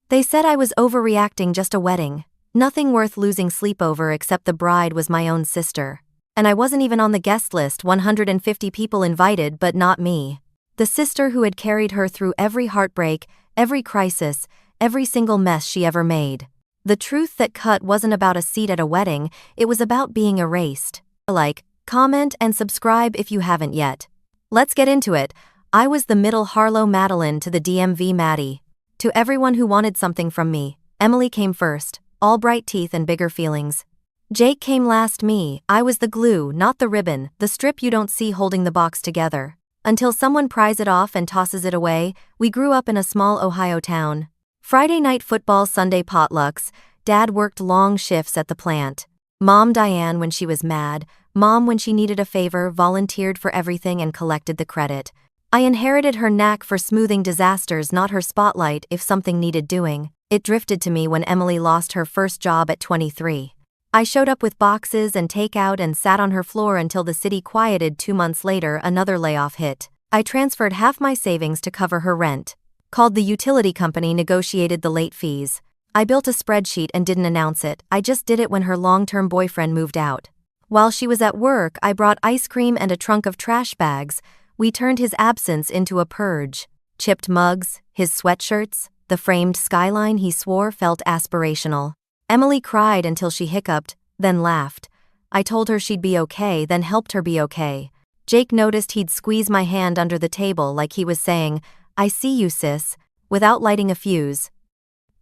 They said I was overreacting, just a wedding. Nothing worth losing sleep over except the bride was my own sister. And I wasn't even on the guest list, 150 people invited but not me. The sister who had carried her through every heartbreak, every crisis, every single mess she ever made. The truth that cut wasn't about a seat at a wedding, it was about being erased. Like, comment, and subscribe if you haven't yet. Let's get into it. I was the middle Harlow Madeline to the DMV Maddie. To everyone who wanted something from me, Emily came first, all bright teeth and bigger feelings. Jake came last. Me, I was the glue, not the ribbon, the strip you don't see holding the box together. Until someone pries it off and tosses it away. We grew up in a small Ohio town. Friday night football, Sunday potlucks. Dad worked long shifts at the plant. Mom, Diane, when she was mad. Mom, when she needed a favor, volunteered for everything and collected the credit. I inherited her knack for smoothing disasters, not her spotlight if something needed doing. It drifted to me when Emily lost her first job at 23. I showed up with boxes and takeout and sat on her floor until the city quieted. 2 months later, another layoff hit. I transferred half my savings to cover her rent. Called the utility company, negotiated the late fees. I built a spreadsheet and didn't announce it. I just did it when her long-term boyfriend moved out. While she was at work, I brought ice cream and a trunk of trash bags. We turned his absence into a purge. Chipped mugs, his sweatshirts, the framed skyline he swore felt aspirational. Emily cried until she hiccuped, then laughed. I told her she'd be okay, then helped her be okay. Jake noticed he'd squeeze my hand under the table like he was saying, "I see you, sis," without lighting a fuse.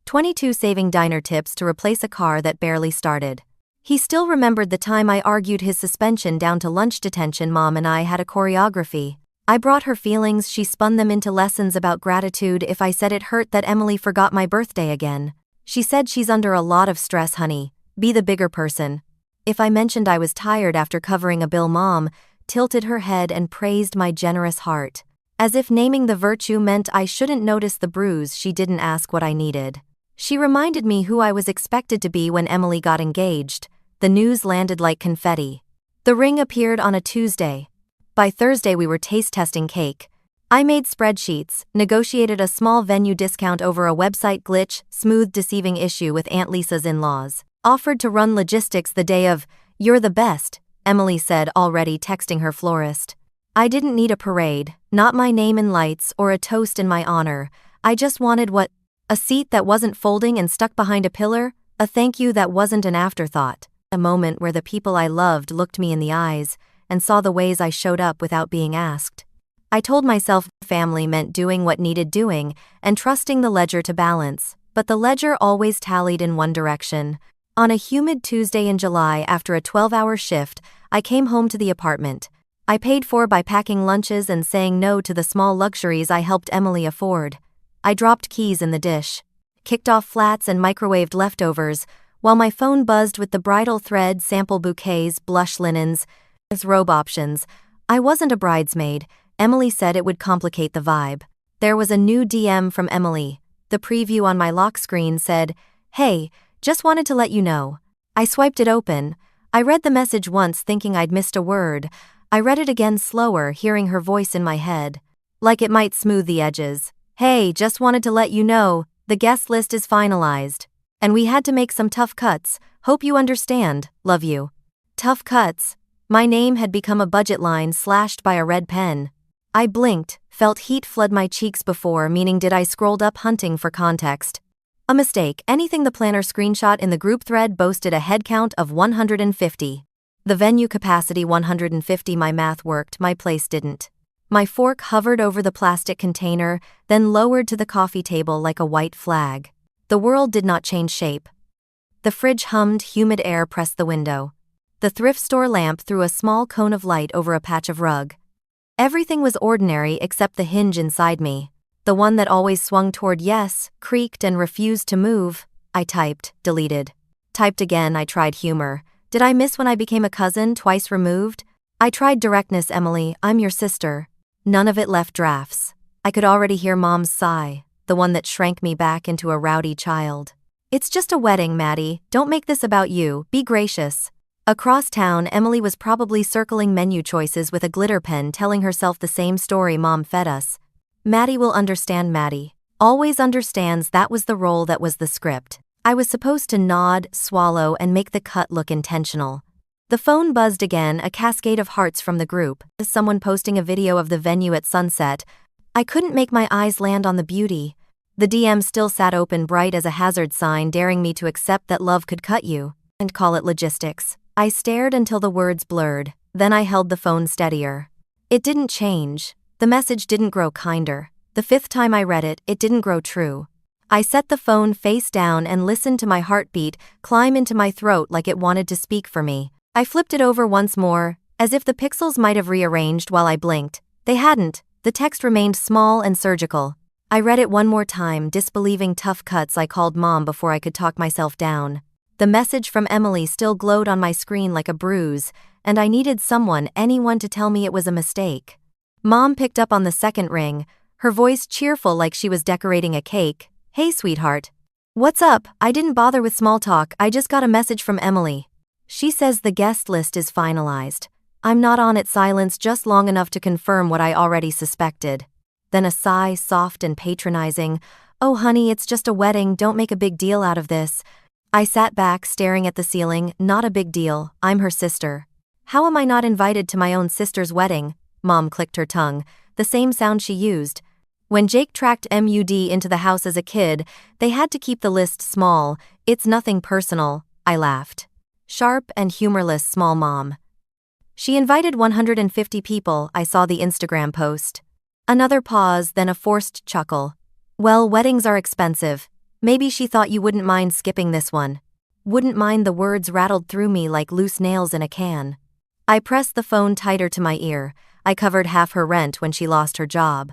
22 saving diner tips to replace a car that barely started. He still remembered the time I argued his suspension down to lunch detention. Mom and I had a choreography. I brought her feelings, she spun them into lessons about gratitude. If I said it hurt that Emily forgot my birthday again. She said, "She's under a lot of stress, honey. Be the bigger person." If I mentioned I was tired after covering a bill, Mom tilted her head and praised my generous heart. As if naming the virtue meant I shouldn't notice the bruise. She didn't ask what I needed. She reminded me who I was expected to be when Emily got engaged. The news landed like confetti. The ring appeared on a Tuesday. By Thursday we were taste testing cake. I made spreadsheets, negotiated a small venue discount over a website glitch, smoothed deceiving issue with Aunt Lisa's in-laws, offered to run logistics the day of. "You're the best," Emily said, already texting her florist. I didn't need a parade, not my name in lights or a toast in my honor. I just wanted what? A seat that wasn't folding and stuck behind a pillar, a thank you that wasn't an afterthought, a moment where the people I loved looked me in the eyes and saw the ways I showed up without being asked. I told myself family meant doing what needed doing and trusting the ledger to balance, but the ledger always tallied in one direction. On a humid Tuesday in July, after a 12-hour shift, I came home to the apartment. I paid for by packing lunches and saying no to the small luxuries I helped Emily afford. I dropped keys in the dish, kicked off flats and microwaved leftovers, while my phone buzzed with the bridal thread, sample bouquets, blush linens, robe options. I wasn't a bridesmaid. Emily said it would complicate the vibe. There was a new DM from Emily. The preview on my lock screen said, "Hey, just wanted to let you know." I swiped it open. I read the message once thinking I'd missed a word. I read it again slower, hearing her voice in my head. Like it might smooth the edges. "Hey, just wanted to let you know, the guest list is finalized. And we had to make some tough cuts. Hope you understand. Love you." Tough cuts. My name had become a budget line slashed by a red pen. I blinked, felt heat flood my cheeks before, meaning did I scrolled up hunting for context. A mistake. Anything the planner screenshot in the group thread boasted a head count of 150. The venue capacity 150. My math worked, my place didn't. My fork hovered over the plastic container, then lowered to the coffee table like a white flag. The world did not change shape. The fridge hummed, humid air pressed the window. The thrift store lamp threw a small cone of light over a patch of rug. Everything was ordinary except the hinge inside me. The one that always swung toward yes, creaked and refused to move. I typed, deleted. Typed again. I tried humor. Did I miss when I became a cousin, twice removed? I tried directness. "Emily, I'm your sister." None of it left drafts. I could already hear Mom's sigh, the one that shrank me back into a rowdy child. "It's just a wedding, Maddie. Don't make this about you. Be gracious." Across town, Emily was probably circling menu choices with a glitter pen, telling herself the same story Mom fed us. "Maddie will understand, Maddie. always understands that was the role, that was the script. I was supposed to nod, swallow, and make the cut look intentional. The phone buzzed again, a cascade of hearts from the group, someone posting a video of the venue at sunset. I couldn't make my eyes land on the beauty. The DM still sat open, bright as a hazard sign, daring me to accept that love could cut you, and call it logistics. I stared until the words blurred, then I held the phone steadier. It didn't change. The message didn't grow kinder. The fifth time I read it, it didn't grow true. I set the phone face down and listened to my heartbeat climb into my throat like it wanted to speak for me. I flipped it over once more, as if the pixels might have rearranged while I blinked. They hadn't. The text remained small and surgical. I read it one more time, disbelieving tough cuts. I called Mom before I could talk myself down. The message from Emily still glowed on my screen like a bruise, and I needed someone, anyone, to tell me it was a mistake. Mom picked up on the second ring, her voice cheerful like she was decorating a cake. "Hey, sweetheart. What's up? I didn't bother with small talk, I just got a message from Emily. She says the guest list is finalized. I'm not on it." Silence just long enough to confirm what I already suspected. Then a sigh, soft and patronizing. "Oh honey, it's just a wedding, don't make a big deal out of this." I sat back, staring at the ceiling. Not a big deal, I'm her sister. How am I not invited to my own sister's wedding? Mom clicked her tongue, the same sound she used. When Jake tracked MUD into the house as a kid, they had to keep the list small. "It's nothing personal," I laughed. Sharp and humorless small mom. "She invited 150 people, I saw the Instagram post." Another pause, then a forced chuckle. "Well, weddings are expensive. Maybe she thought you wouldn't mind skipping this one." "Wouldn't mind?" The words rattled through me like loose nails in a can. I pressed the phone tighter to my ear. I covered half her rent when she lost her job.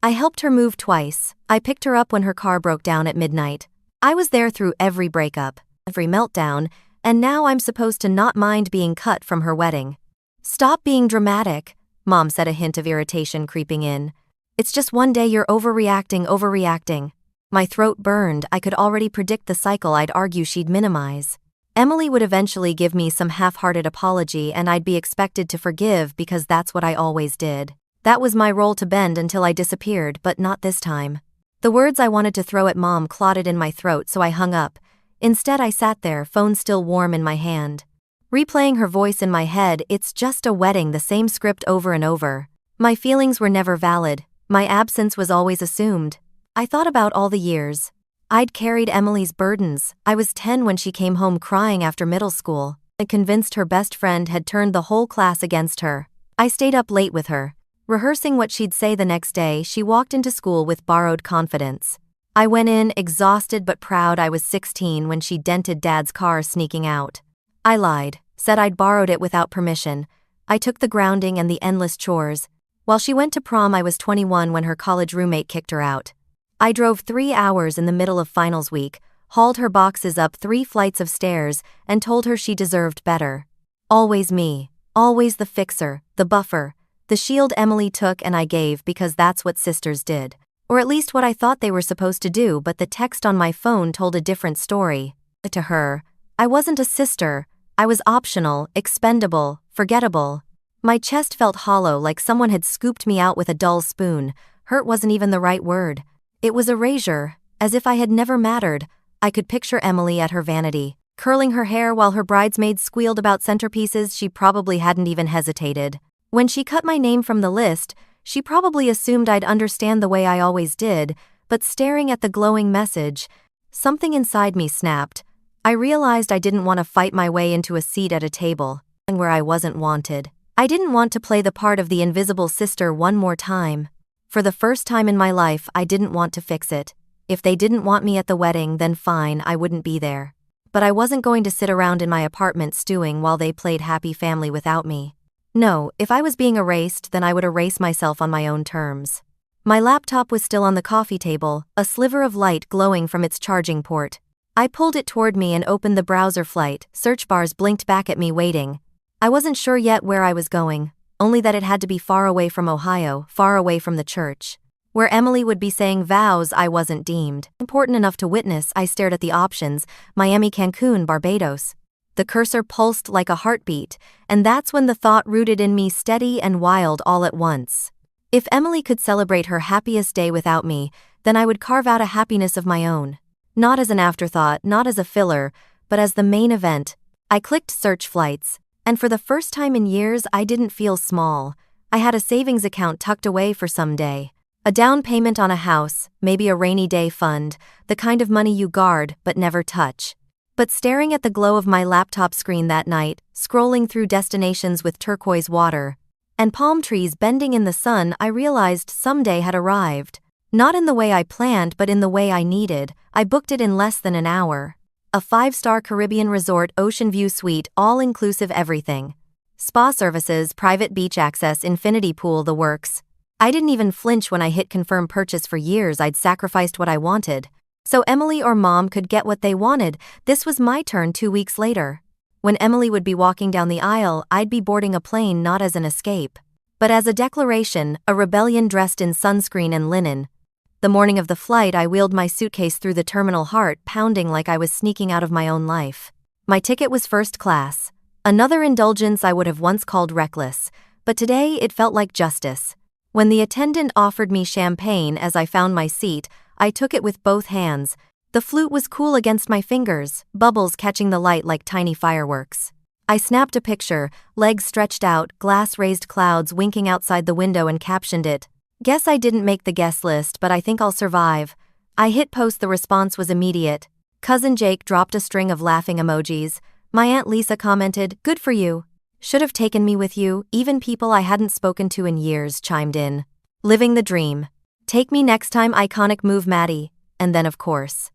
I helped her move twice. I picked her up when her car broke down at midnight. I was there through every breakup, every meltdown, and now I'm supposed to not mind being cut from her wedding. "Stop being dramatic," Mom said, a hint of irritation creeping in. "It's just one day, you're overreacting." My throat burned. I could already predict the cycle. I'd argue she'd minimize. Emily would eventually give me some half-hearted apology and I'd be expected to forgive because that's what I always did. That was my role, to bend until I disappeared, but not this time. The words I wanted to throw at Mom clotted in my throat, so I hung up. Instead I sat there, phone still warm in my hand. Replaying her voice in my head, "It's just a wedding," the same script over and over. My feelings were never valid. My absence was always assumed. I thought about all the years I'd carried Emily's burdens. I was 10 when she came home crying after middle school, and convinced her best friend had turned the whole class against her. I stayed up late with her, rehearsing what she'd say the next day. She walked into school with borrowed confidence. I went in, exhausted but proud. I was 16 when she dented Dad's car sneaking out. I lied, said I'd borrowed it without permission. I took the grounding and the endless chores. While she went to prom, I was 21 when her college roommate kicked her out. I drove 3 hours in the middle of finals week, hauled her boxes up 3 flights of stairs, and told her she deserved better. Always me. Always the fixer, the buffer, the shield Emily took and I gave because that's what sisters did. Or at least what I thought they were supposed to do, but the text on my phone told a different story. To her, I wasn't a sister. I was optional, expendable, forgettable. My chest felt hollow, like someone had scooped me out with a dull spoon. Hurt wasn't even the right word. It was erasure, as if I had never mattered. I could picture Emily at her vanity, curling her hair while her bridesmaids squealed about centerpieces. She probably hadn't even hesitated. When she cut my name from the list, she probably assumed I'd understand the way I always did, but staring at the glowing message, something inside me snapped. I realized I didn't want to fight my way into a seat at a table where I wasn't wanted. I didn't want to play the part of the invisible sister one more time. For the first time in my life, I didn't want to fix it. If they didn't want me at the wedding, then fine, I wouldn't be there. But I wasn't going to sit around in my apartment stewing while they played happy family without me. No, if I was being erased, then I would erase myself on my own terms. My laptop was still on the coffee table, a sliver of light glowing from its charging port. I pulled it toward me and opened the browser flight. Search bars blinked back at me, waiting. I wasn't sure yet where I was going, only that it had to be far away from Ohio, far away from the church, where Emily would be saying vows I wasn't deemed important enough to witness. I stared at the options: Miami, Cancun, Barbados. The cursor pulsed like a heartbeat, and that's when the thought rooted in me, steady and wild all at once. If Emily could celebrate her happiest day without me, then I would carve out a happiness of my own. Not as an afterthought, not as a filler, but as the main event. I clicked search flights, and for the first time in years I didn't feel small. I had a savings account tucked away for someday. A down payment on a house, maybe a rainy day fund, the kind of money you guard but never touch. But staring at the glow of my laptop screen that night, scrolling through destinations with turquoise water, and palm trees bending in the sun, I realized someday had arrived. Not in the way I planned but in the way I needed. I booked it in less than an hour. A 5-star Caribbean resort, ocean view suite, all-inclusive everything. Spa services, private beach access, infinity pool, the works. I didn't even flinch when I hit confirm purchase. For years I'd sacrificed what I wanted, so Emily or Mom could get what they wanted. This was my turn 2 weeks later. When Emily would be walking down the aisle, I'd be boarding a plane not as an escape, but as a declaration, a rebellion dressed in sunscreen and linen. The morning of the flight, I wheeled my suitcase through the terminal, heart pounding like I was sneaking out of my own life. My ticket was first class. Another indulgence I would have once called reckless, but today it felt like justice. When the attendant offered me champagne as I found my seat, I took it with both hands. The flute was cool against my fingers, bubbles catching the light like tiny fireworks. I snapped a picture, legs stretched out, glass-raised clouds winking outside the window, and captioned it, "Guess I didn't make the guest list, but I think I'll survive." I hit post. The response was immediate. Cousin Jake dropped a string of laughing emojis. My Aunt Lisa commented, "Good for you. Should have taken me with you." Even people I hadn't spoken to in years chimed in. Living the dream. "Take me next time." Iconic move, Maddie. And then of course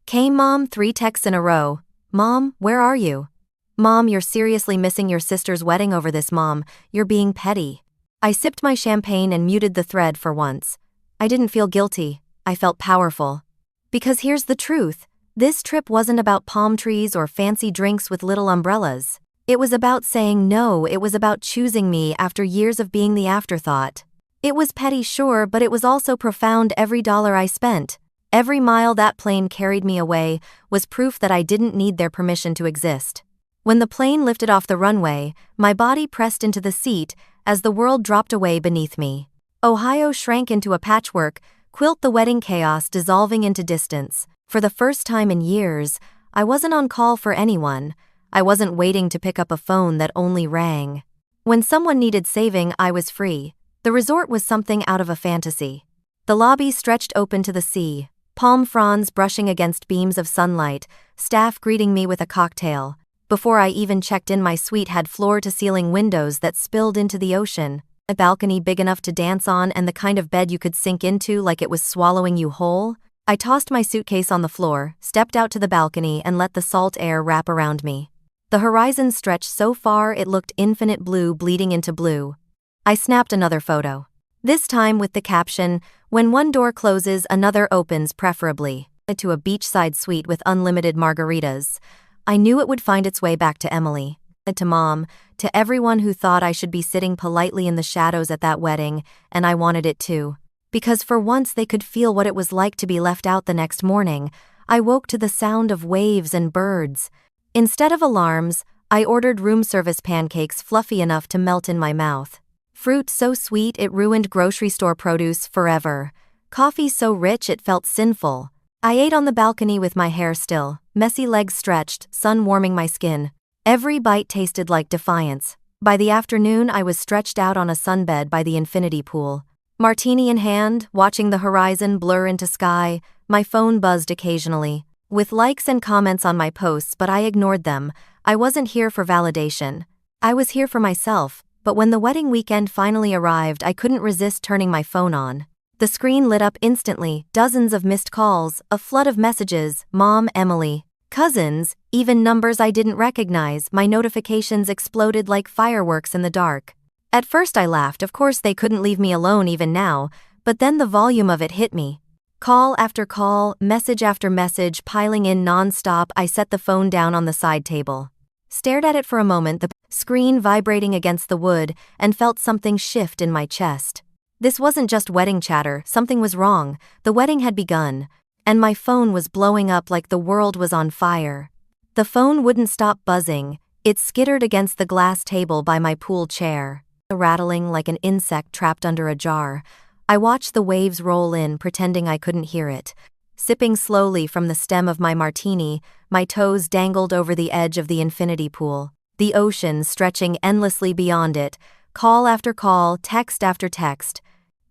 came Mom. 3 texts in a row. "Mom, where are you? Mom, you're seriously missing your sister's wedding over this. Mom, you're being petty." I sipped my champagne and muted the thread for once. I didn't feel guilty. I felt powerful. Because here's the truth. This trip wasn't about palm trees or fancy drinks with little umbrellas. It was about saying no. It was about choosing me after years of being the afterthought. It was petty, sure, but it was also profound. Every dollar I spent, every mile that plane carried me away, was proof that I didn't need their permission to exist. When the plane lifted off the runway, my body pressed into the seat as the world dropped away beneath me. Ohio shrank into a patchwork quilt, the wedding chaos dissolving into distance. For the first time in years, I wasn't on call for anyone. I wasn't waiting to pick up a phone that only rang. When someone needed saving, I was free. The resort was something out of a fantasy. The lobby stretched open to the sea, palm fronds brushing against beams of sunlight, staff greeting me with a cocktail. Before I even checked in, my suite had floor-to-ceiling windows that spilled into the ocean, a balcony big enough to dance on, and the kind of bed you could sink into like it was swallowing you whole. I tossed my suitcase on the floor, stepped out to the balcony, and let the salt air wrap around me. The horizon stretched so far it looked infinite blue bleeding into blue. I snapped another photo. This time with the caption, "When one door closes, another opens, preferably." To a beachside suite with unlimited margaritas. I knew it would find its way back to Emily, to Mom, to everyone who thought I should be sitting politely in the shadows at that wedding, and I wanted it too. Because for once they could feel what it was like to be left out. The next morning, I woke to the sound of waves and birds. Instead of alarms, I ordered room service pancakes fluffy enough to melt in my mouth. Fruit so sweet it ruined grocery store produce forever. Coffee so rich it felt sinful. I ate on the balcony with my hair still, messy legs stretched, sun warming my skin. Every bite tasted like defiance. By the afternoon, I was stretched out on a sunbed by the infinity pool. Martini in hand, watching the horizon blur into sky. My phone buzzed occasionally, with likes and comments on my posts, but I ignored them. I wasn't here for validation. I was here for myself. But when the wedding weekend finally arrived, I couldn't resist turning my phone on. The screen lit up instantly, dozens of missed calls, a flood of messages, Mom, Emily, cousins, even numbers I didn't recognize. My notifications exploded like fireworks in the dark. At first I laughed, of course they couldn't leave me alone even now, but then the volume of it hit me. Call after call, message after message piling in non-stop. I set the phone down on the side table, stared at it for a moment, the screen vibrating against the wood, and felt something shift in my chest. This wasn't just wedding chatter, something was wrong. The wedding had begun, and my phone was blowing up like the world was on fire. The phone wouldn't stop buzzing. It skittered against the glass table by my pool chair, rattling like an insect trapped under a jar. I watched the waves roll in, pretending I couldn't hear it. Sipping slowly from the stem of my martini, my toes dangled over the edge of the infinity pool, the ocean stretching endlessly beyond it, call after call, text after text.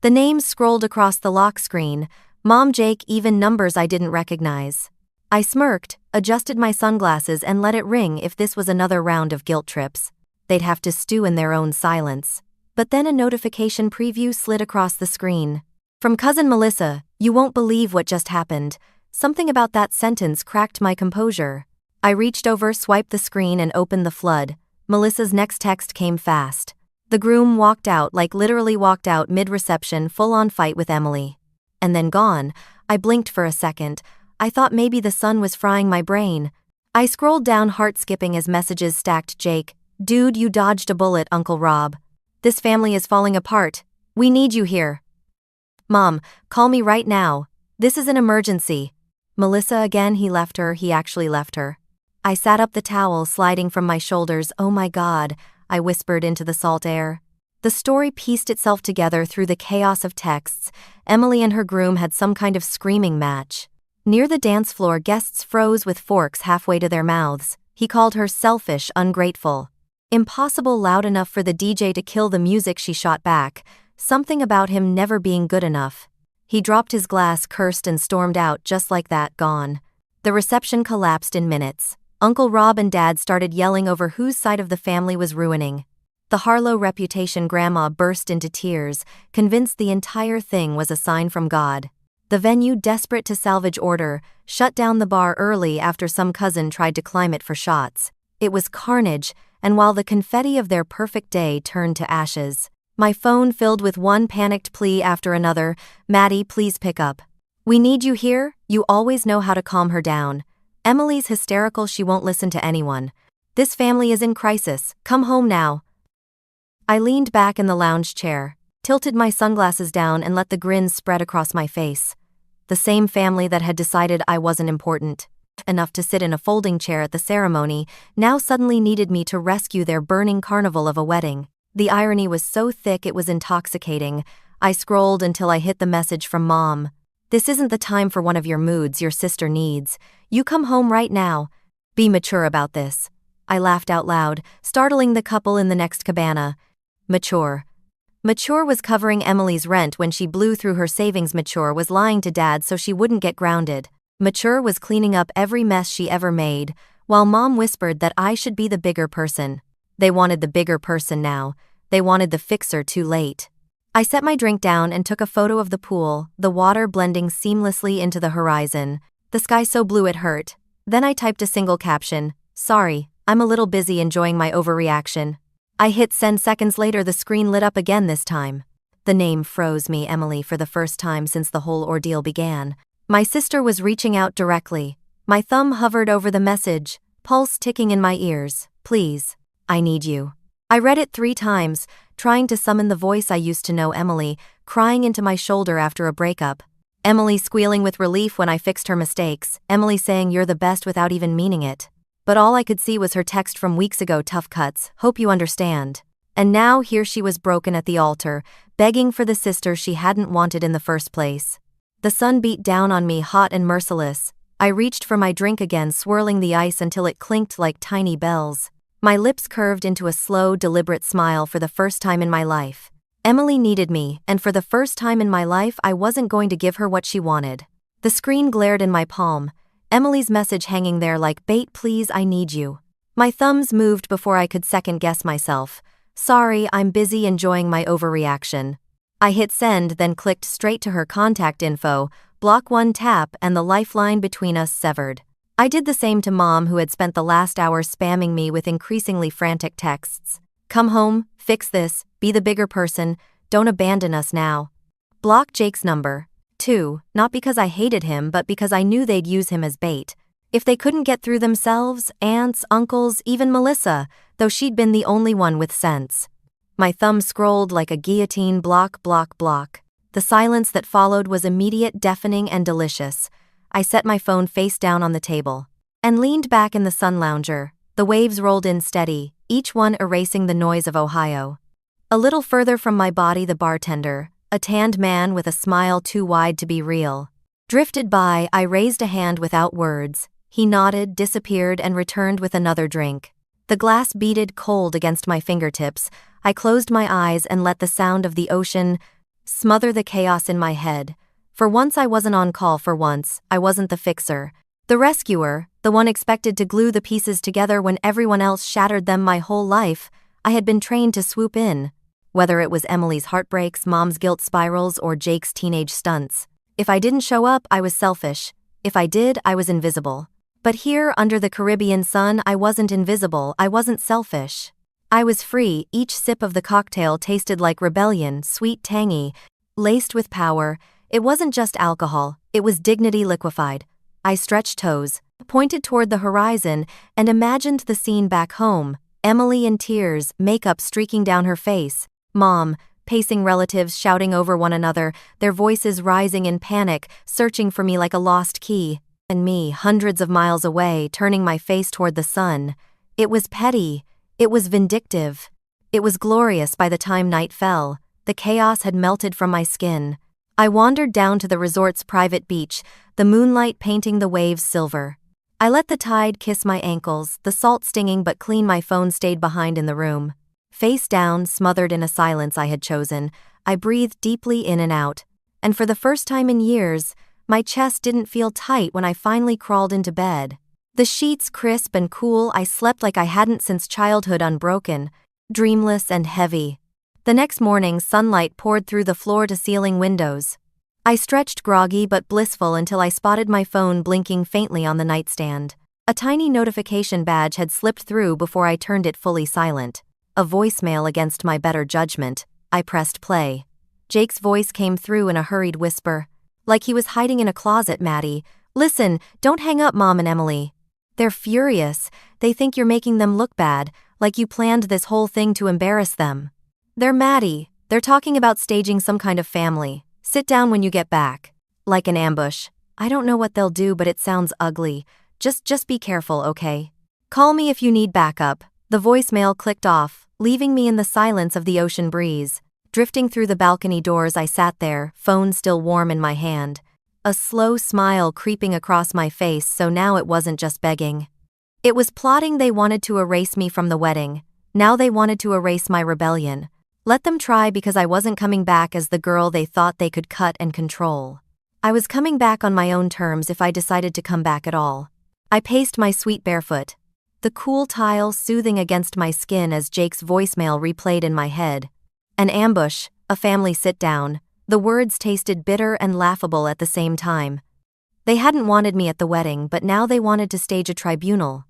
The names scrolled across the lock screen, Mom, Jake, even numbers I didn't recognize. I smirked, adjusted my sunglasses and let it ring. If this was another round of guilt trips, they'd have to stew in their own silence. But then a notification preview slid across the screen. From Cousin Melissa, "You won't believe what just happened." Something about that sentence cracked my composure. I reached over, swiped the screen and opened the flood. Melissa's next text came fast. "The groom walked out, like literally walked out mid-reception, full-on fight with Emily." And then gone. I blinked for a second. I thought maybe the sun was frying my brain. I scrolled down, heart skipping as messages stacked. "Jake, dude, you dodged a bullet, Uncle Rob. This family is falling apart. We need you here. Mom, call me right now. This is an emergency." Melissa again. He actually left her. I sat up, the towel sliding from my shoulders. "Oh my God," I whispered into the salt air. The story pieced itself together through the chaos of texts. Emily and her groom had some kind of screaming match. Near the dance floor, guests froze with forks halfway to their mouths. He called her selfish, ungrateful. Impossible loud enough for the DJ to kill the music. She shot back. Something about him never being good enough. He dropped his glass, cursed and stormed out. Just like that, gone. The reception collapsed in minutes. Uncle Rob and Dad started yelling over whose side of the family was ruining the Harlow reputation. Grandma burst into tears, convinced the entire thing was a sign from God. The venue, desperate to salvage order, shut down the bar early after some cousin tried to climb it for shots. It was carnage, and while the confetti of their perfect day turned to ashes, my phone filled with one panicked plea after another. "Maddie, please pick up. We need you here. You always know how to calm her down. Emily's hysterical. She won't listen to anyone. This family is in crisis. Come home now." I leaned back in the lounge chair, tilted my sunglasses down and let the grin spread across my face. The same family that had decided I wasn't important enough to sit in a folding chair at the ceremony now suddenly needed me to rescue their burning carnival of a wedding. The irony was so thick it was intoxicating. I scrolled until I hit the message from Mom. "This isn't the time for one of your moods your sister needs. You come home right now. Be mature about this." I laughed out loud, startling the couple in the next cabana. Mature. Mature was covering Emily's rent when she blew through her savings. Mature was lying to Dad so she wouldn't get grounded. Mature was cleaning up every mess she ever made, while Mom whispered that I should be the bigger person. They wanted the bigger person now. They wanted the fixer too late. I set my drink down and took a photo of the pool, the water blending seamlessly into the horizon, the sky so blue it hurt. Then I typed a single caption: "Sorry, I'm a little busy enjoying my overreaction." I hit send. Seconds later, the screen lit up again. This time, the name froze me. Emily, for the first time since the whole ordeal began. My sister was reaching out directly. My thumb hovered over the message, pulse ticking in my ears. "Please, I need you." I read it 3 times, trying to summon the voice I used to know. Emily, crying into my shoulder after a breakup. Emily squealing with relief when I fixed her mistakes. Emily saying "you're the best" without even meaning it. But all I could see was her text from weeks ago: "Tough cuts, hope you understand." And now here she was broken at the altar, begging for the sister she hadn't wanted in the first place. The sun beat down on me, hot and merciless. I reached for my drink again, swirling the ice until it clinked like tiny bells. My lips curved into a slow, deliberate smile. For the first time in my life, Emily needed me, and for the first time in my life I wasn't going to give her what she wanted. The screen glared in my palm, Emily's message hanging there like bait: "Please, I need you." My thumbs moved before I could second-guess myself. "Sorry, I'm busy enjoying my overreaction." I hit send, then clicked straight to her contact info. Block 1 tap, and the lifeline between us severed. I did the same to Mom, who had spent the last hour spamming me with increasingly frantic texts. "Come home, fix this, be the bigger person, don't abandon us now." Block Jake's number. 2, not because I hated him but because I knew they'd use him as bait. If they couldn't get through themselves, aunts, uncles, even Melissa, though she'd been the only one with sense. My thumb scrolled like a guillotine. Block, block, block. The silence that followed was immediate, deafening, and delicious. I set my phone face down on the table and leaned back in the sun lounger. The waves rolled in steady, each one erasing the noise of Ohio. A little further from my body, the bartender, a tanned man with a smile too wide to be real. Drifted by, I raised a hand without words. He nodded, disappeared, and returned with another drink. The glass beaded cold against my fingertips. I closed my eyes and let the sound of the ocean smother the chaos in my head. For once I wasn't on call. For once, I wasn't the fixer. The rescuer, the one expected to glue the pieces together when everyone else shattered them. My whole life, I had been trained to swoop in. Whether it was Emily's heartbreaks, Mom's guilt spirals, or Jake's teenage stunts. If I didn't show up, I was selfish. If I did, I was invisible. But here, under the Caribbean sun, I wasn't invisible, I wasn't selfish. I was free. Each sip of the cocktail tasted like rebellion, sweet, tangy, laced with power. It wasn't just alcohol, it was dignity liquefied. I stretched toes, pointed toward the horizon, and imagined the scene back home. Emily in tears, makeup streaking down her face. Mom, pacing, relatives shouting over one another, their voices rising in panic, searching for me like a lost key. And me, hundreds of miles away, turning my face toward the sun. It was petty. It was vindictive. It was glorious. By the time night fell, the chaos had melted from my skin. I wandered down to the resort's private beach, the moonlight painting the waves silver. I let the tide kiss my ankles, the salt stinging but clean. My phone stayed behind in the room. Face down, smothered in a silence I had chosen, I breathed deeply in and out. And for the first time in years, my chest didn't feel tight when I finally crawled into bed. The sheets crisp and cool, I slept like I hadn't since childhood, unbroken, dreamless and heavy. The next morning, sunlight poured through the floor-to-ceiling windows. I stretched groggy but blissful until I spotted my phone blinking faintly on the nightstand. A tiny notification badge had slipped through before I turned it fully silent. A voicemail against my better judgment. I pressed play. Jake's voice came through in a hurried whisper. Like he was hiding in a closet. Maddie, listen, don't hang up. Mom and Emily. They're furious. They think you're making them look bad, like you planned this whole thing to embarrass them. They're Maddie. They're talking about staging some kind of family. Sit down when you get back. Like an ambush. I don't know what they'll do, but it sounds ugly. Just be careful, okay? Call me if you need backup. The voicemail clicked off, leaving me in the silence of the ocean breeze. Drifting through the balcony doors, I sat there, phone still warm in my hand. A slow smile creeping across my face, so now it wasn't just begging. It was plotting. They wanted to erase me from the wedding. Now they wanted to erase my rebellion. Let them try, because I wasn't coming back as the girl they thought they could cut and control. I was coming back on my own terms if I decided to come back at all. I paced my sweet barefoot. The cool tile soothing against my skin as Jake's voicemail replayed in my head. An ambush, a family sit-down. The words tasted bitter and laughable at the same time. They hadn't wanted me at the wedding, but now they wanted to stage a tribunal.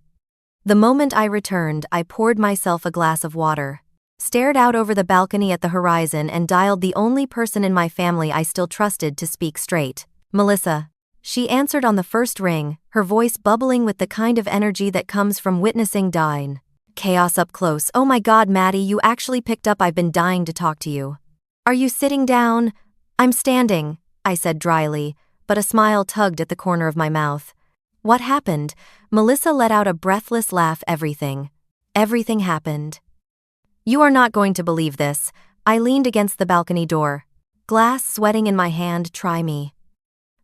The moment I returned, I poured myself a glass of water, stared out over the balcony at the horizon, and dialed the only person in my family I still trusted to speak straight. Melissa. She answered on the first ring, her voice bubbling with the kind of energy that comes from witnessing dying. Chaos up close. Oh my God, Maddie, you actually picked up. I've been dying to talk to you. Are you sitting down? I'm standing, I said dryly, but a smile tugged at the corner of my mouth. What happened? Melissa let out a breathless laugh. Everything happened. You are not going to believe this. I leaned against the balcony door. Glass sweating in my hand. Try me.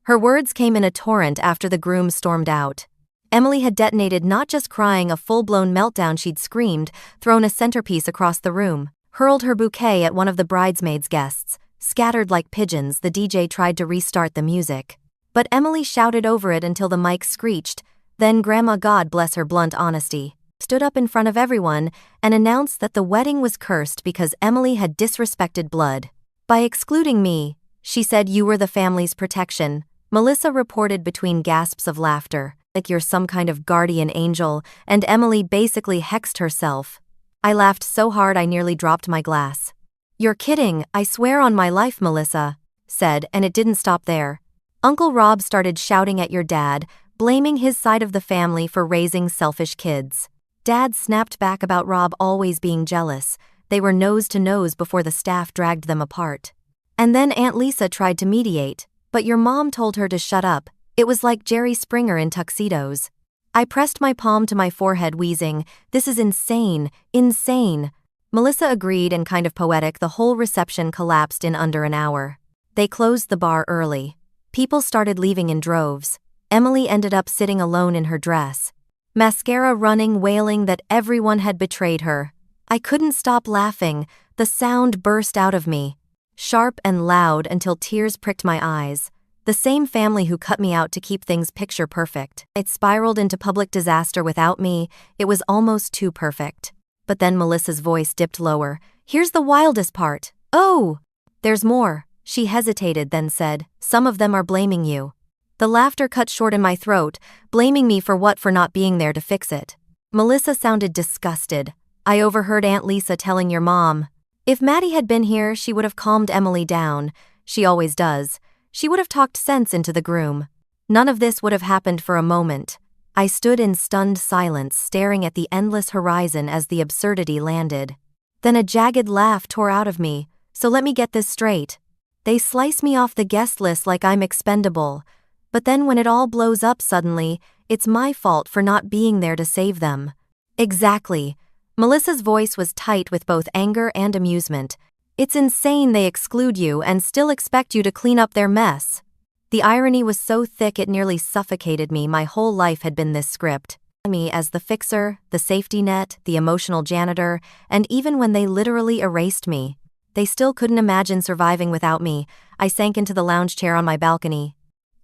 Her words came in a torrent after the groom stormed out. Emily had detonated, not just crying, a full-blown meltdown. She'd screamed, thrown a centerpiece across the room, hurled her bouquet at one of the bridesmaids' guests. Scattered like pigeons, the DJ tried to restart the music. But Emily shouted over it until the mic screeched. Then Grandma, God bless her blunt honesty, stood up in front of everyone and announced that the wedding was cursed because Emily had disrespected blood. By excluding me, she said, you were the family's protection. Melissa reported between gasps of laughter, like you're some kind of guardian angel, and Emily basically hexed herself. I laughed so hard I nearly dropped my glass. You're kidding, I swear on my life, Melissa said, and it didn't stop there. Uncle Rob started shouting at your dad, blaming his side of the family for raising selfish kids. Dad snapped back about Rob always being jealous. They were nose to nose before the staff dragged them apart. And then Aunt Lisa tried to mediate, but your mom told her to shut up. It was like Jerry Springer in tuxedos. I pressed my palm to my forehead, wheezing, this is insane, insane. Melissa agreed, and kind of poetic, the whole reception collapsed in under an hour. They closed the bar early. People started leaving in droves. Emily ended up sitting alone in her dress. Mascara running, wailing that everyone had betrayed her. I couldn't stop laughing. The sound burst out of me, sharp and loud until tears pricked my eyes. The same family who cut me out to keep things picture perfect. It spiraled into public disaster without me. It was almost too perfect. But then Melissa's voice dipped lower. "Here's the wildest part. Oh, there's more." She hesitated, then said, "Some of them are blaming you." The laughter cut short in my throat. Blaming me for what? For not being there to fix it. Melissa sounded disgusted. "I overheard Aunt Lisa telling your mom." If Maddie had been here, she would have calmed Emily down. She always does. She would have talked sense into the groom. None of this would have happened for a moment. I stood in stunned silence, staring at the endless horizon as the absurdity landed. Then a jagged laugh tore out of me. "So let me get this straight. They slice me off the guest list like I'm expendable. But then when it all blows up suddenly, it's my fault for not being there to save them." Exactly. Melissa's voice was tight with both anger and amusement. "It's insane they exclude you and still expect you to clean up their mess." The irony was so thick it nearly suffocated me. My whole life had been this script. Me as the fixer, the safety net, the emotional janitor, and even when they literally erased me, they still couldn't imagine surviving without me. I sank into the lounge chair on my balcony,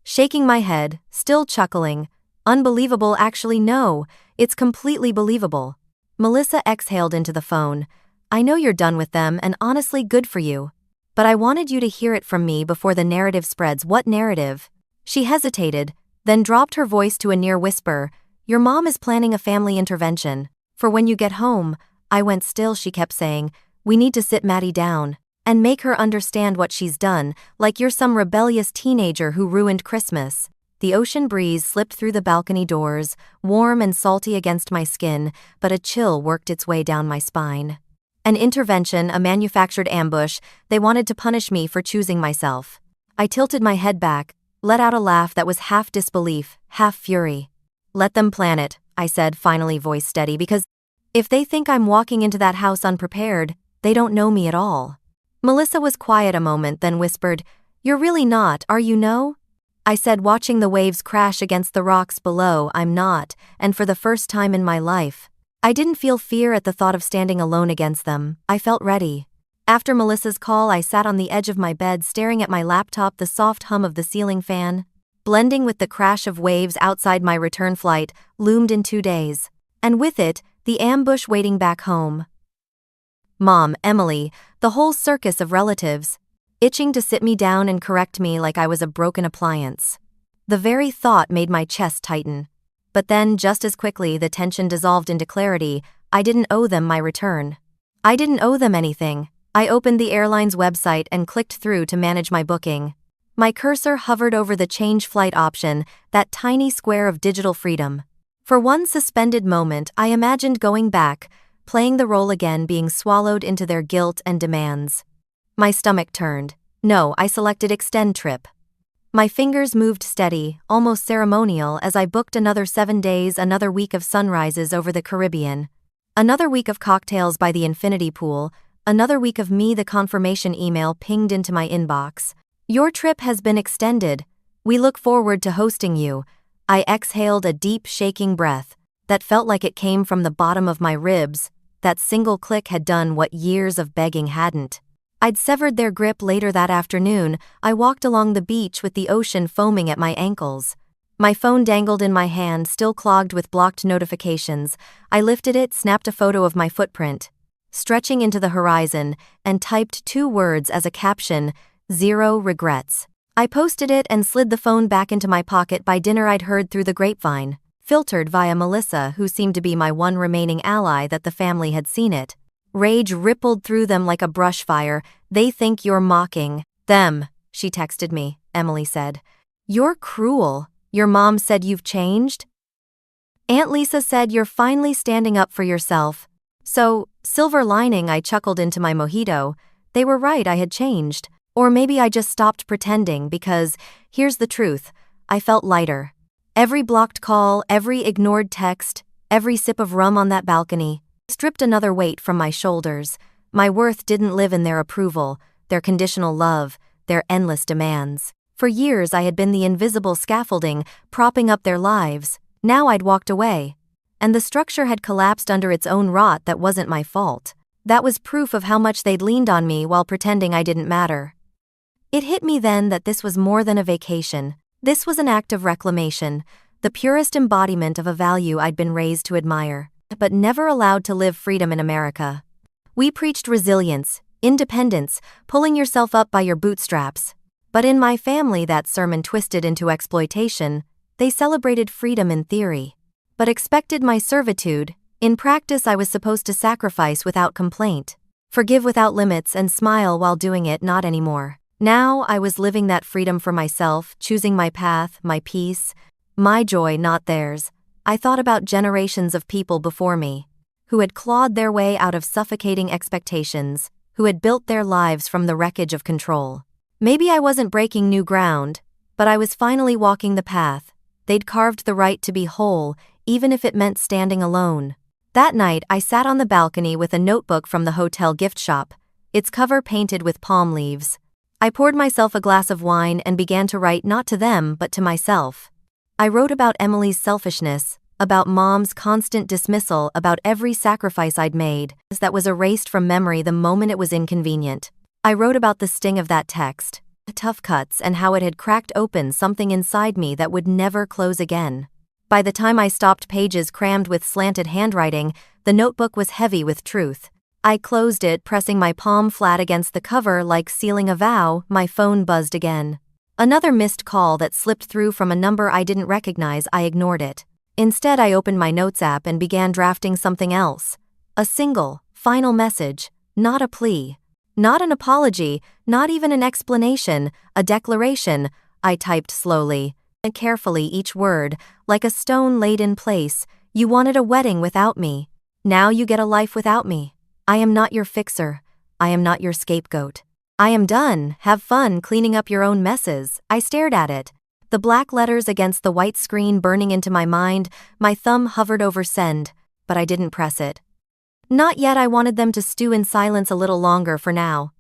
shaking my head, still chuckling. Unbelievable, actually no, it's completely believable. Melissa exhaled into the phone. "I know you're done with them, and honestly, good for you. But I wanted you to hear it from me before the narrative spreads." "What narrative?" She hesitated, then dropped her voice to a near whisper. "Your mom is planning a family intervention. For when you get home." I went still. She kept saying, "We need to sit Maddie down and make her understand what she's done, like you're some rebellious teenager who ruined Christmas." The ocean breeze slipped through the balcony doors, warm and salty against my skin, but a chill worked its way down my spine. An intervention, a manufactured ambush. They wanted to punish me for choosing myself. I tilted my head back, let out a laugh that was half disbelief, half fury. "Let them plan it," I said, finally, voice steady, "because if they think I'm walking into that house unprepared, they don't know me at all." Melissa was quiet a moment, then whispered, "You're really not, are you?" "No?" I said, watching the waves crash against the rocks below. "I'm not, and for the first time in my life." I didn't feel fear at the thought of standing alone against them. I felt ready. After Melissa's call, I sat on the edge of my bed staring at my laptop, the soft hum of the ceiling fan, blending with the crash of waves outside. My return flight loomed in 2 days. And with it, the ambush waiting back home. Mom, Emily, the whole circus of relatives, itching to sit me down and correct me like I was a broken appliance. The very thought made my chest tighten. But then, just as quickly, the tension dissolved into clarity. I didn't owe them my return. I didn't owe them anything. I opened the airline's website and clicked through to manage my booking. My cursor hovered over the change flight option, that tiny square of digital freedom. For one suspended moment, I imagined going back, playing the role again, being swallowed into their guilt and demands. My stomach turned. No, I selected extend trip. My fingers moved steady, almost ceremonial, as I booked another 7 days, another week of sunrises over the Caribbean, another week of cocktails by the infinity pool, another week of me. The confirmation email pinged into my inbox. "Your trip has been extended. We look forward to hosting you." I exhaled a deep, shaking breath that felt like it came from the bottom of my ribs. That single click had done what years of begging hadn't. I'd severed their grip. Later that afternoon, I walked along the beach with the ocean foaming at my ankles. My phone dangled in my hand, still clogged with blocked notifications. I lifted it, snapped a photo of my footprint, stretching into the horizon, and typed 2 words as a caption: 0 regrets. I posted it and slid the phone back into my pocket. By dinner, I'd heard through the grapevine, filtered via Melissa, who seemed to be my one remaining ally, that the family had seen it. Rage rippled through them like a brush fire. "They think you're mocking them," she texted me, Emily said. "You're cruel. Your mom said you've changed? Aunt Lisa said you're finally standing up for yourself." So, silver lining, I chuckled into my mojito. They were right, I had changed. Or maybe I just stopped pretending, because, here's the truth, I felt lighter. Every blocked call, every ignored text, every sip of rum on that balcony, stripped another weight from my shoulders. My worth didn't live in their approval, their conditional love, their endless demands. For years I had been the invisible scaffolding, propping up their lives. Now I'd walked away. And the structure had collapsed under its own rot that wasn't my fault. That was proof of how much they'd leaned on me while pretending I didn't matter. It hit me then that this was more than a vacation. This was an act of reclamation, the purest embodiment of a value I'd been raised to admire, but never allowed to live freedom in America. We preached resilience, independence, pulling yourself up by your bootstraps. But in my family that sermon twisted into exploitation. They celebrated freedom in theory, but expected my servitude. In practice I was supposed to sacrifice without complaint, forgive without limits, and smile while doing it. Not anymore. Now I was living that freedom for myself, choosing my path, my peace, my joy, not theirs. I thought about generations of people before me, who had clawed their way out of suffocating expectations, who had built their lives from the wreckage of control. Maybe I wasn't breaking new ground, but I was finally walking the path. They'd carved the right to be whole, even if it meant standing alone. That night I sat on the balcony with a notebook from the hotel gift shop, its cover painted with palm leaves. I poured myself a glass of wine and began to write, not to them but to myself. I wrote about Emily's selfishness, about Mom's constant dismissal, about every sacrifice I'd made that was erased from memory the moment it was inconvenient. I wrote about the sting of that text, the tough cuts, and how it had cracked open something inside me that would never close again. By the time I stopped pages crammed with slanted handwriting, the notebook was heavy with truth. I closed it, pressing my palm flat against the cover like sealing a vow. My phone buzzed again. Another missed call that slipped through from a number I didn't recognize. I ignored it. Instead, I opened my notes app and began drafting something else. A single, final message, not a plea. Not an apology, not even an explanation, a declaration. I typed slowly and carefully, each word, like a stone laid in place. You wanted a wedding without me. Now you get a life without me. I am not your fixer. I am not your scapegoat. I am done. Have fun cleaning up your own messes. I stared at it, the black letters against the white screen burning into my mind. My thumb hovered over send, but I didn't press it. Not yet. I wanted them to stew in silence a little longer. For now.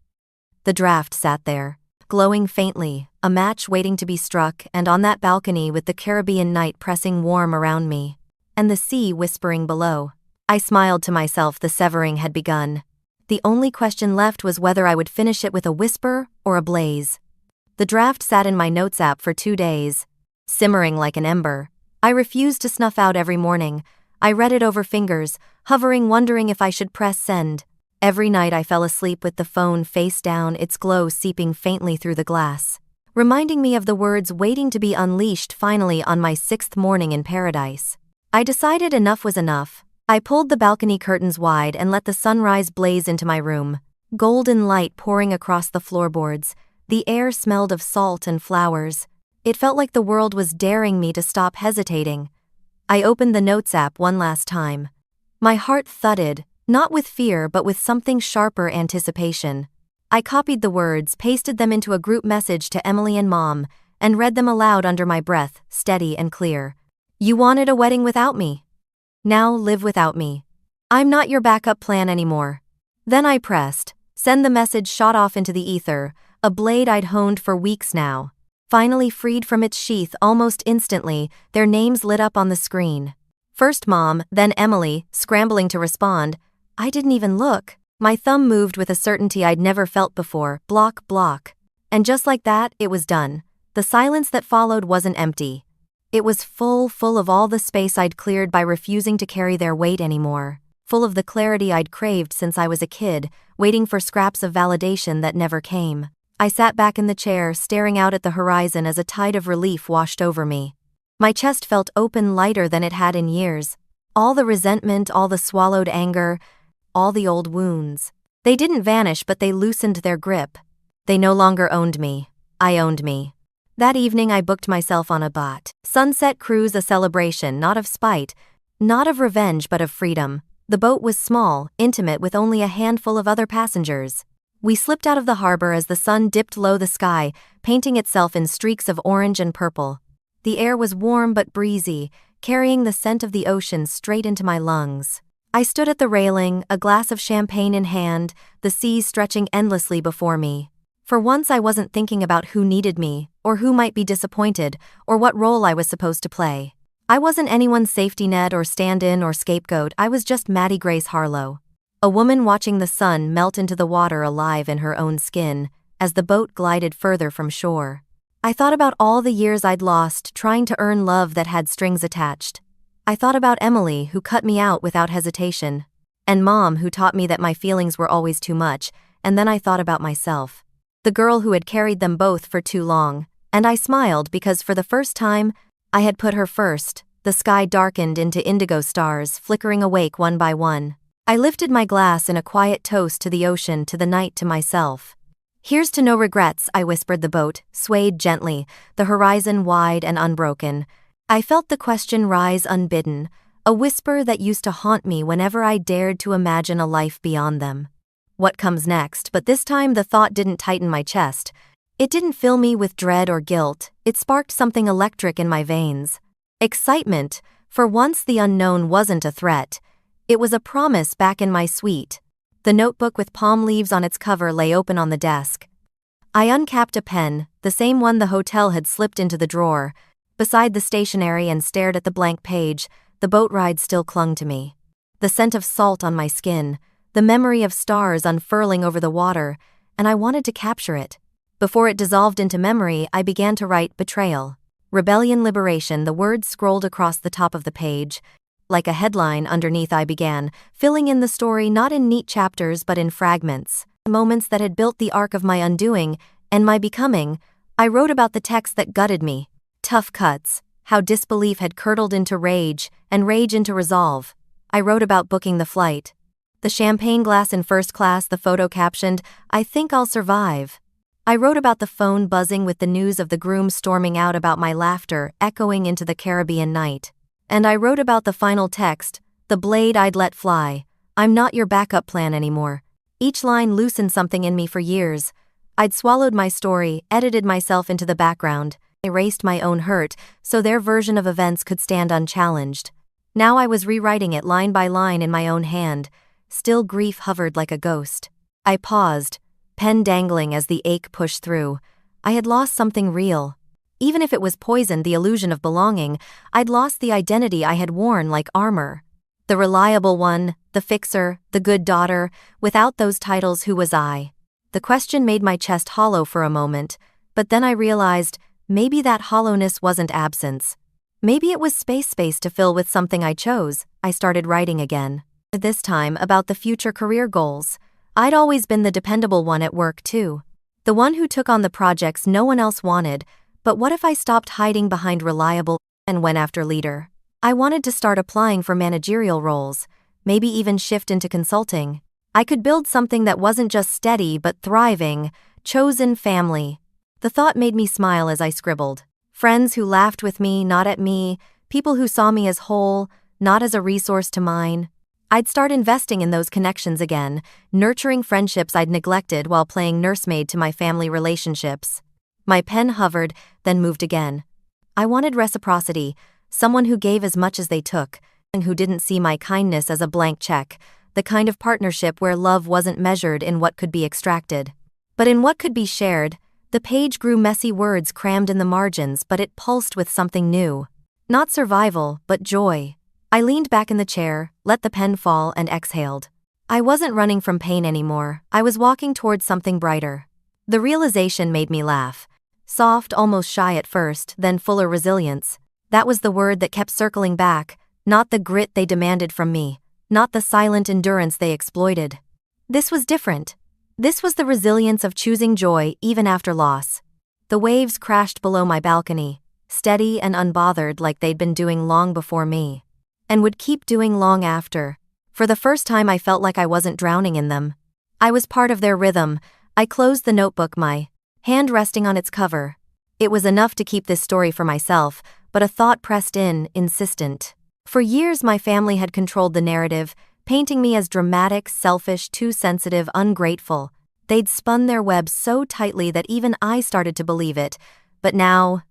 The draft sat there, glowing faintly, a match waiting to be struck, and on that balcony with the Caribbean night pressing warm around me, and the sea whispering below. I smiled to myself. The severing had begun. The only question left was whether I would finish it with a whisper or a blaze. The draft sat in my notes app for 2 days, simmering like an ember. I refused to snuff out every morning. I read it over fingers, hovering, wondering if I should press send. Every night I fell asleep with the phone face down, its glow seeping faintly through the glass, reminding me of the words waiting to be unleashed finally on my 6th morning in paradise. I decided enough was enough. I pulled the balcony curtains wide and let the sunrise blaze into my room, golden light pouring across the floorboards. The air smelled of salt and flowers. It felt like the world was daring me to stop hesitating. I opened the notes app one last time. My heart thudded, not with fear but with something sharper, anticipation. I copied the words, pasted them into a group message to Emily and Mom, and read them aloud under my breath, steady and clear. You wanted a wedding without me. Now live without me. I'm not your backup plan anymore. Then I pressed send. The message shot off into the ether, a blade I'd honed for weeks now. Finally freed from its sheath almost instantly, their names lit up on the screen. First Mom, then Emily, scrambling to respond. I didn't even look. My thumb moved with a certainty I'd never felt before. Block, block. And just like that, it was done. The silence that followed wasn't empty. It was full of all the space I'd cleared by refusing to carry their weight anymore. Full of the clarity I'd craved since I was a kid, waiting for scraps of validation that never came. I sat back in the chair, staring out at the horizon as a tide of relief washed over me. My chest felt open, lighter than it had in years. All the resentment, all the swallowed anger, all the old wounds. They didn't vanish, but they loosened their grip. They no longer owned me. I owned me. That evening I booked myself on a sunset cruise, a celebration not of spite, not of revenge but of freedom. The boat was small, intimate, with only a handful of other passengers. We slipped out of the harbor as the sun dipped low the sky, painting itself in streaks of orange and purple. The air was warm but breezy, carrying the scent of the ocean straight into my lungs. I stood at the railing, a glass of champagne in hand, the sea stretching endlessly before me. For once I wasn't thinking about who needed me, or who might be disappointed, or what role I was supposed to play. I wasn't anyone's safety net or stand-in or scapegoat, I was just Maddie Grace Harlow. A woman watching the sun melt into the water alive in her own skin, as the boat glided further from shore. I thought about all the years I'd lost trying to earn love that had strings attached. I thought about Emily, who cut me out without hesitation, and Mom, who taught me that my feelings were always too much, and then I thought about myself, the girl who had carried them both for too long, and I smiled because for the first time, I had put her first. The sky darkened into indigo stars, flickering awake one by one. I lifted my glass in a quiet toast to the ocean, to the night, to myself. Here's to no regrets, I whispered. The boat swayed gently, the horizon wide and unbroken. I felt the question rise unbidden, a whisper that used to haunt me whenever I dared to imagine a life beyond them. What comes next? But this time the thought didn't tighten my chest. It didn't fill me with dread or guilt, it sparked something electric in my veins. Excitement. For once the unknown wasn't a threat. It was a promise back in my suite. The notebook with palm leaves on its cover lay open on the desk. I uncapped a pen, the same one the hotel had slipped into the drawer, beside the stationery, and stared at the blank page. The boat ride still clung to me. The scent of salt on my skin, the memory of stars unfurling over the water, and I wanted to capture it. Before it dissolved into memory, I began to write Betrayal. Rebellion, liberation. The words scrolled across the top of the page. Like a headline underneath, I began, filling in the story not in neat chapters but in fragments, moments that had built the arc of my undoing and my becoming. I wrote about the text that gutted me. Tough cuts, how disbelief had curdled into rage, and rage into resolve. I wrote about booking the flight. The champagne glass in first class, the photo captioned, "I think I'll survive." I wrote about the phone buzzing with the news of the groom storming out, about my laughter echoing into the Caribbean night. And I wrote about the final text, the blade I'd let fly. "I'm not your backup plan anymore." Each line loosened something in me. For years, I'd swallowed my story, edited myself into the background, erased my own hurt, so their version of events could stand unchallenged. Now I was rewriting it line by line in my own hand. Still grief hovered like a ghost. I paused, pen dangling as the ache pushed through. I had lost something real. Even if it was poisoned, the illusion of belonging, I'd lost the identity I had worn like armor. The reliable one, the fixer, the good daughter. Without those titles, who was I? The question made my chest hollow for a moment, but then I realized, maybe that hollowness wasn't absence. Maybe it was space to fill with something I chose. I started writing again. This time about the future career goals. I'd always been the dependable one at work too. The one who took on the projects no one else wanted, but what if I stopped hiding behind reliable and went after leader? I wanted to start applying for managerial roles, maybe even shift into consulting. I could build something that wasn't just steady but thriving. Chosen family. The thought made me smile as I scribbled. Friends who laughed with me, not at me. People who saw me as whole, not as a resource to mine. I'd start investing in those connections again, nurturing friendships I'd neglected while playing nursemaid to my family relationships. My pen hovered, then moved again. I wanted reciprocity, someone who gave as much as they took, and who didn't see my kindness as a blank check, the kind of partnership where love wasn't measured in what could be extracted, but in what could be shared. The page grew messy, words crammed in the margins, but it pulsed with something new. Not survival, but joy. I leaned back in the chair, let the pen fall, and exhaled. I wasn't running from pain anymore, I was walking towards something brighter. The realization made me laugh. Soft, almost shy at first, then fuller resilience. That was the word that kept circling back, not the grit they demanded from me, not the silent endurance they exploited. This was different. This was the resilience of choosing joy even after loss. The waves crashed below my balcony, steady and unbothered, like they'd been doing long before me, and would keep doing long after. For the first time I felt like I wasn't drowning in them. I was part of their rhythm. I closed the notebook, my hand resting on its cover. It was enough to keep this story for myself, but a thought pressed in, insistent. For years my family had controlled the narrative, painting me as dramatic, selfish, too sensitive, ungrateful. They'd spun their web so tightly that even I started to believe it. But now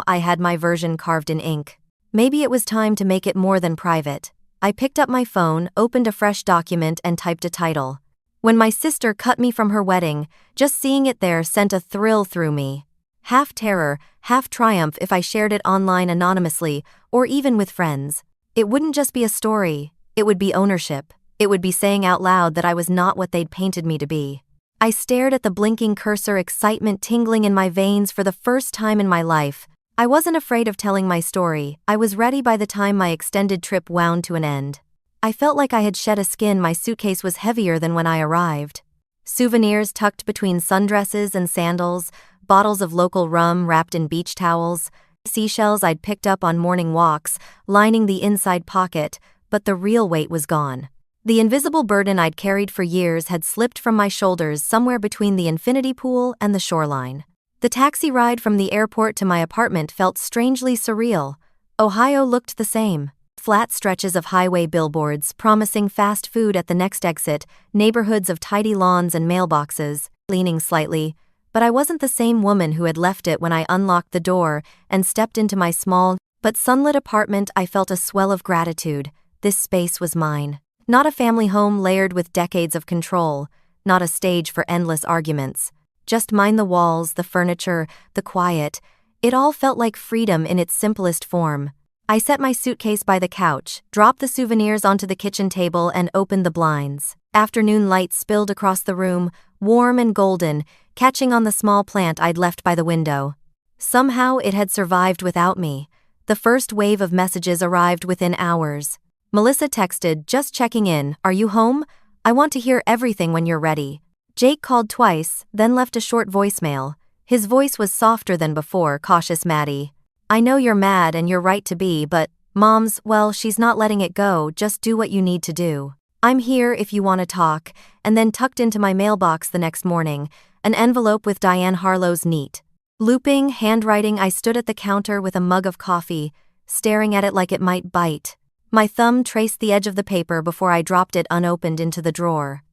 I had my version carved in ink. Maybe it was time to make it more than private. I picked up my phone, opened a fresh document, and typed a title. When my sister cut me from her wedding, just seeing it there sent a thrill through me. Half terror, half triumph if I shared it online anonymously, or even with friends. It wouldn't just be a story, it would be ownership. It would be saying out loud that I was not what they'd painted me to be. I stared at the blinking cursor, excitement tingling in my veins for the first time in my life. I wasn't afraid of telling my story. I was ready by the time my extended trip wound to an end. I felt like I had shed a skin. My suitcase was heavier than when I arrived. Souvenirs tucked between sundresses and sandals, bottles of local rum wrapped in beach towels, seashells I'd picked up on morning walks, lining the inside pocket, but the real weight was gone. The invisible burden I'd carried for years had slipped from my shoulders somewhere between the infinity pool and the shoreline. The taxi ride from the airport to my apartment felt strangely surreal. Ohio looked the same. Flat stretches of highway billboards promising fast food at the next exit, neighborhoods of tidy lawns and mailboxes, leaning slightly, but I wasn't the same woman who had left it when I unlocked the door and stepped into my small but sunlit apartment. I felt a swell of gratitude. This space was mine. Not a family home layered with decades of control, not a stage for endless arguments. Just mine, the walls, the furniture, the quiet. It all felt like freedom in its simplest form. I set my suitcase by the couch, dropped the souvenirs onto the kitchen table, and opened the blinds. Afternoon light spilled across the room, warm and golden, catching on the small plant I'd left by the window. Somehow it had survived without me. The first wave of messages arrived within hours. Melissa texted, "Just checking in, are you home? I want to hear everything when you're ready." Jake called twice, then left a short voicemail. His voice was softer than before. "Cautious Maddie. I know you're mad and you're right to be, but Mom's, well, she's not letting it go. Just do what you need to do. I'm here if you want to talk." And then tucked into my mailbox the next morning, an envelope with Diane Harlow's neat, looping handwriting. I stood at the counter with a mug of coffee, staring at it like it might bite. My thumb traced the edge of the paper before I dropped it unopened into the drawer.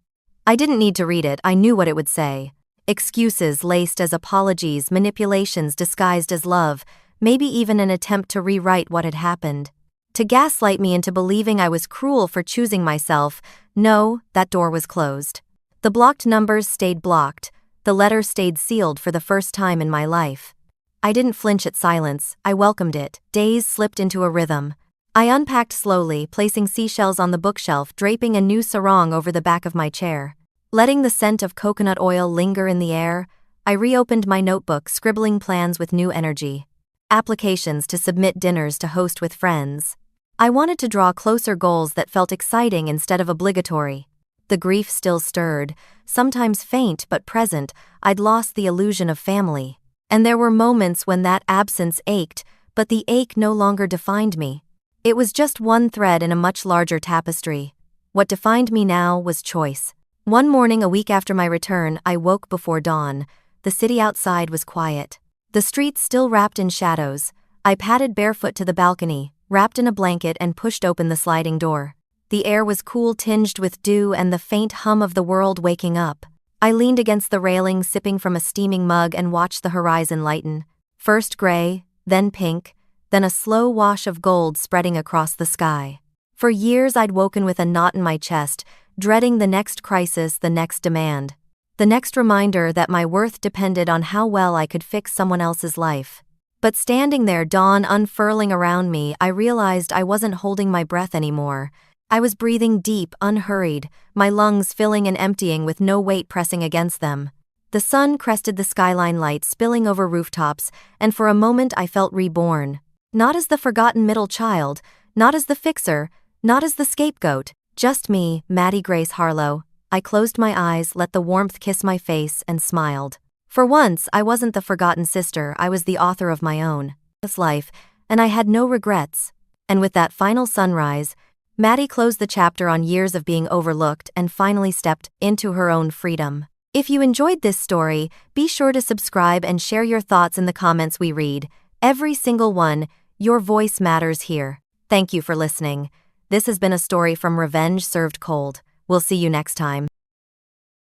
I didn't need to read it. I knew what it would say. Excuses laced as apologies, manipulations disguised as love, maybe even an attempt to rewrite what had happened. To gaslight me into believing I was cruel for choosing myself. No, that door was closed. The blocked numbers stayed blocked. The letter stayed sealed for the first time in my life. I didn't flinch at silence. I welcomed it. Days slipped into a rhythm. I unpacked slowly, placing seashells on the bookshelf, draping a new sarong over the back of my chair. Letting the scent of coconut oil linger in the air, I reopened my notebook, scribbling plans with new energy. Applications to submit, dinners to host with friends. I wanted to draw closer goals that felt exciting instead of obligatory. The grief still stirred, sometimes faint but present. I'd lost the illusion of family. And there were moments when that absence ached, but the ache no longer defined me. It was just one thread in a much larger tapestry. What defined me now was choice. One morning a week after my return, I woke before dawn. The city outside was quiet. The streets still wrapped in shadows. I padded barefoot to the balcony, wrapped in a blanket, and pushed open the sliding door. The air was cool, tinged with dew and the faint hum of the world waking up. I leaned against the railing, sipping from a steaming mug, and watched the horizon lighten. First gray, then pink, then a slow wash of gold spreading across the sky. For years I'd woken with a knot in my chest, dreading the next crisis, the next demand. The next reminder that my worth depended on how well I could fix someone else's life. But standing there, dawn unfurling around me, I realized I wasn't holding my breath anymore. I was breathing deep, unhurried, my lungs filling and emptying with no weight pressing against them. The sun crested the skyline, light spilling over rooftops, and for a moment I felt reborn. Not as the forgotten middle child, not as the fixer, not as the scapegoat, just me, Maddie Grace Harlow. I closed my eyes, let the warmth kiss my face, and smiled. For once, I wasn't the forgotten sister. I was the author of my own life, and I had no regrets. And with that final sunrise, Maddie closed the chapter on years of being overlooked and finally stepped into her own freedom. If you enjoyed this story, be sure to subscribe and share your thoughts in the comments. We read every single one. Your voice matters here. Thank you for listening. This has been a story from Revenge Served Cold. We'll see you next time.